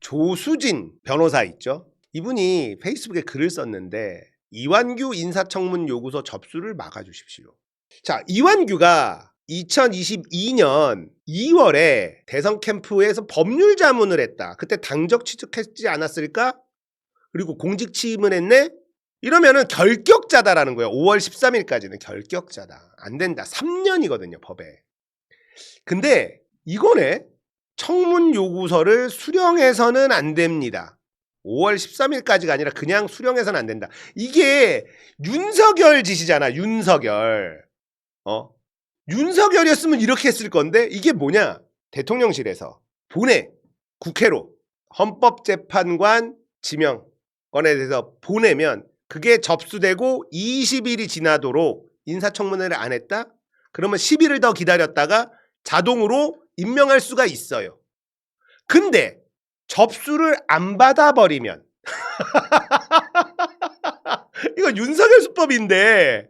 조수진 변호사 있죠? 이분이 페이스북에 글을 썼는데 이완규 인사청문 요구서 접수를 막아주십시오. 자, 이완규가 2022년 2월에 대선 캠프에서 법률 자문을 했다. 그때 당적 취득했지 않았을까? 그리고 공직 취임을 했네? 이러면은 결격자다라는 거예요. 5월 13일까지는 결격자다. 안 된다. 3년이거든요, 법에. 근데 이거네. 청문 요구서를 수령해서는 안 됩니다. 5월 13일까지가 아니라 그냥 수령해서는 안 된다. 이게 윤석열 짓이잖아. 윤석열. 윤석열이었으면 이렇게 했을 건데 이게 뭐냐? 대통령실에서 보내. 국회로 헌법재판관 지명권에 대해서 보내면 그게 접수되고 20일이 지나도록 인사청문회를 안 했다? 그러면 10일을 더 기다렸다가 자동으로 임명할 수가 있어요. 근데 접수를 안 받아버리면 이거 윤석열 수법인데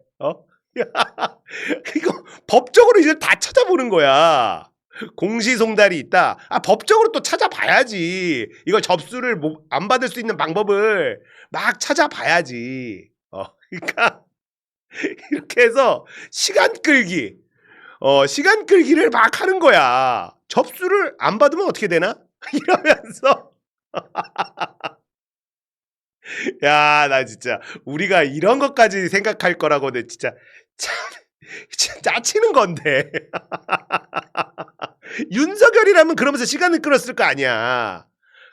이거 법적으로 이제 다 찾아보는 거야. 공시송달이 있다. 법적으로 또 찾아봐야지. 이걸 접수를 안 받을 수 있는 방법을 막 찾아봐야지. 그러니까 이렇게 해서 시간 끌기를 막 하는 거야. 접수를 안 받으면 어떻게 되나? 이러면서 야, 나 진짜 우리가 이런 것까지 생각할 거라고는 진짜 짜치는 건데. 윤석열이라면 그러면서 시간을 끌었을 거 아니야.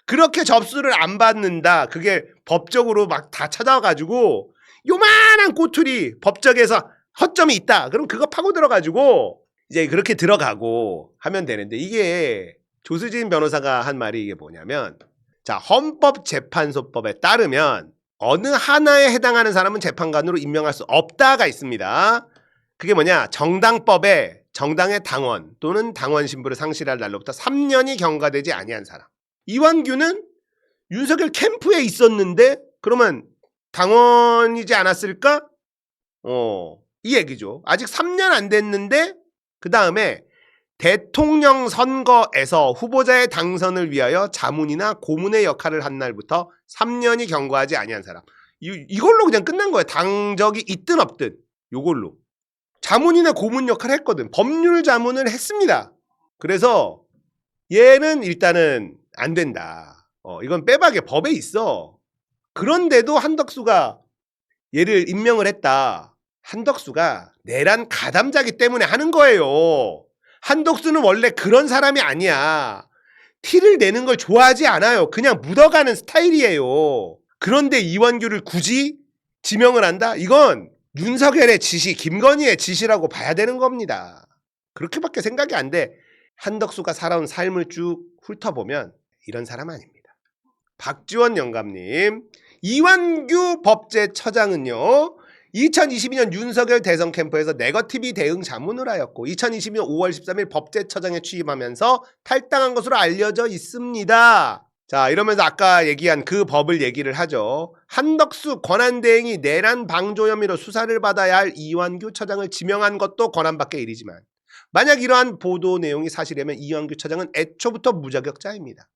그렇게 접수를 안 받는다. 그게 법적으로 막 다 찾아가지고 요만한 꼬투리 법적에서 허점이 있다. 그럼 그거 파고 들어가지고 이제 그렇게 들어가고 하면 되는데 이게 조수진 변호사가 한 말이 이게 뭐냐면 자, 헌법재판소법에 따르면 어느 하나에 해당하는 사람은 재판관으로 임명할 수 없다가 있습니다. 그게 뭐냐? 정당법에 정당의 당원 또는 당원 신분을 상실할 날로부터 3년이 경과되지 아니한 사람. 이완규는 윤석열 캠프에 있었는데 그러면 당원이지 않았을까? 이 얘기죠. 아직 3년 안 됐는데 그 다음에 대통령 선거에서 후보자의 당선을 위하여 자문이나 고문의 역할을 한 날부터 3년이 경과하지 아니한 사람. 이걸로 그냥 끝난 거예요. 당적이 있든 없든 요걸로. 자문이나 고문 역할을 했거든. 법률 자문을 했습니다. 그래서 얘는 일단은 안 된다. 이건 빼박에 법에 있어. 그런데도 한덕수가 얘를 임명을 했다. 한덕수가 내란 가담자기 때문에 하는 거예요. 한덕수는 원래 그런 사람이 아니야. 티를 내는 걸 좋아하지 않아요. 그냥 묻어가는 스타일이에요. 그런데 이완규를 굳이 지명을 한다? 이건 윤석열의 지시, 김건희의 지시라고 봐야 되는 겁니다. 그렇게밖에 생각이 안 돼. 한덕수가 살아온 삶을 쭉 훑어보면 이런 사람 아닙니다. 박지원 영감님, 이완규 법제처장은요 2022년 윤석열 대선 캠프에서 네거티브 대응 자문을 하였고 2022년 5월 13일 법제처장에 취임하면서 탈당한 것으로 알려져 있습니다. 자, 이러면서 아까 얘기한 그 법을 얘기를 하죠. 한덕수 권한대행이 내란 방조 혐의로 수사를 받아야 할 이완규 처장을 지명한 것도 권한밖의 일이지만 만약 이러한 보도 내용이 사실이라면 이완규 처장은 애초부터 무자격자입니다.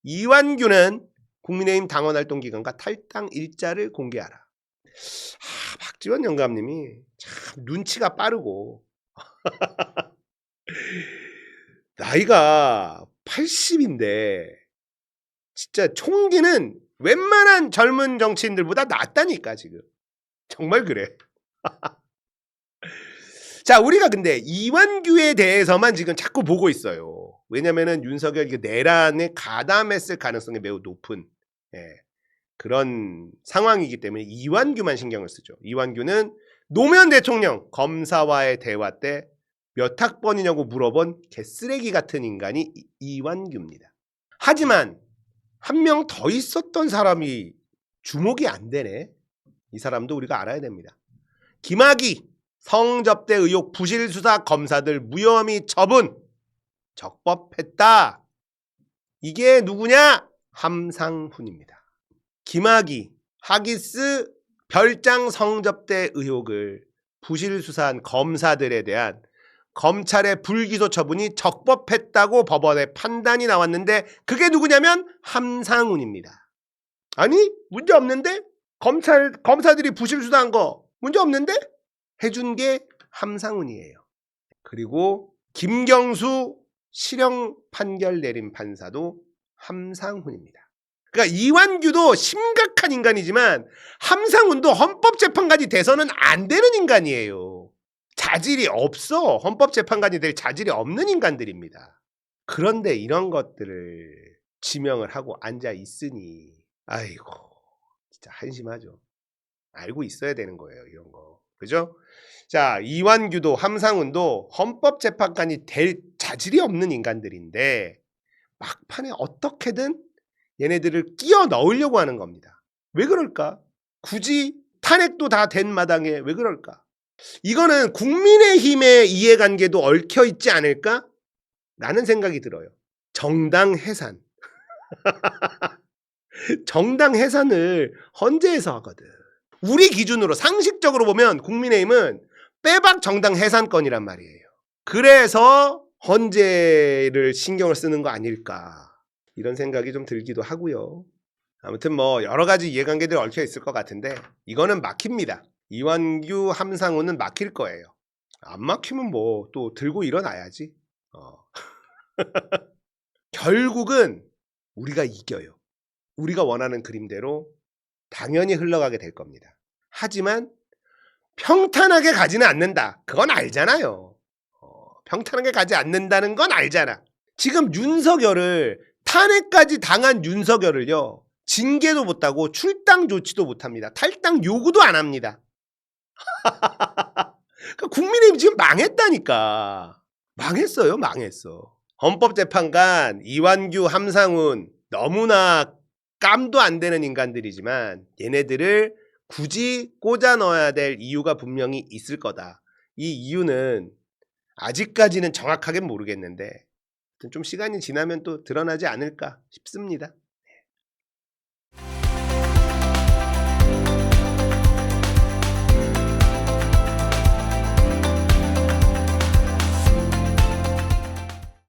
이완규는 국민의힘 당원활동 기간과 탈당 일자를 공개하라. 박지원 영감님이 참 눈치가 빠르고 나이가 80인데 진짜 총기는 웬만한 젊은 정치인들보다 낫다니까 지금. 정말 그래. 자, 우리가 근데 이완규에 대해서만 지금 자꾸 보고 있어요. 왜냐면은 윤석열이 내란에 가담했을 가능성이 매우 높은 그런 상황이기 때문에 이완규만 신경을 쓰죠. 이완규는 노무현 대통령 검사와의 대화 때 몇 학번이냐고 물어본 개쓰레기 같은 인간이 이완규입니다. 하지만 한 명 더 있었던 사람이 주목이 안 되네. 이 사람도 우리가 알아야 됩니다. 김학의 성접대 의혹 부실수사 검사들 무혐의 처분 적법했다. 이게 누구냐? 함상훈입니다. 김학의, 하기스 별장 성접대 의혹을 부실수사한 검사들에 대한 검찰의 불기소 처분이 적법했다고 법원의 판단이 나왔는데 그게 누구냐면 함상훈입니다. 아니 문제 없는데? 검사들이 부실수사한 거 문제 없는데? 해준 게 함상훈이에요. 그리고 김경수 실형 판결 내린 판사도 함상훈입니다. 그러니까 이완규도 심각한 인간이지만 함상훈도 헌법재판관이 돼서는 안 되는 인간이에요. 자질이 없어. 헌법재판관이 될 자질이 없는 인간들입니다. 그런데 이런 것들을 지명을 하고 앉아 있으니 아이고 진짜 한심하죠. 알고 있어야 되는 거예요. 이런 거. 그죠? 자, 이완규도 함상훈도 헌법재판관이 될 자질이 없는 인간들인데 막판에 어떻게든 얘네들을 끼워 넣으려고 하는 겁니다. 왜 그럴까? 굳이 탄핵도 다 된 마당에 왜 그럴까? 이거는 국민의힘의 이해관계도 얽혀 있지 않을까? 라는 생각이 들어요. 정당 해산. 정당 해산을 헌재에서 하거든. 우리 기준으로 상식적으로 보면 국민의힘은 빼박 정당 해산권이란 말이에요. 그래서 헌재를 신경을 쓰는 거 아닐까 이런 생각이 좀 들기도 하고요. 아무튼 뭐 여러 가지 이해관계들이 얽혀 있을 것 같은데 이거는 막힙니다. 이완규 함상훈은 막힐 거예요. 안 막히면 뭐 또 들고 일어나야지. 결국은 우리가 이겨요. 우리가 원하는 그림대로 당연히 흘러가게 될 겁니다. 하지만 평탄하게 가지는 않는다. 그건 알잖아요. 평탄하게 가지 않는다는 건 알잖아. 지금 윤석열을 탄핵까지 당한 윤석열을요. 징계도 못하고 출당 조치도 못합니다. 탈당 요구도 안 합니다. 그러니까 국민의힘 지금 망했다니까. 망했어요. 망했어. 헌법재판관 이완규 함상훈 너무나 깜도 안 되는 인간들이지만 얘네들을 굳이 꽂아 넣어야 될 이유가 분명히 있을 거다. 이 이유는 아직까지는 정확하게 모르겠는데 좀 시간이 지나면 또 드러나지 않을까 싶습니다.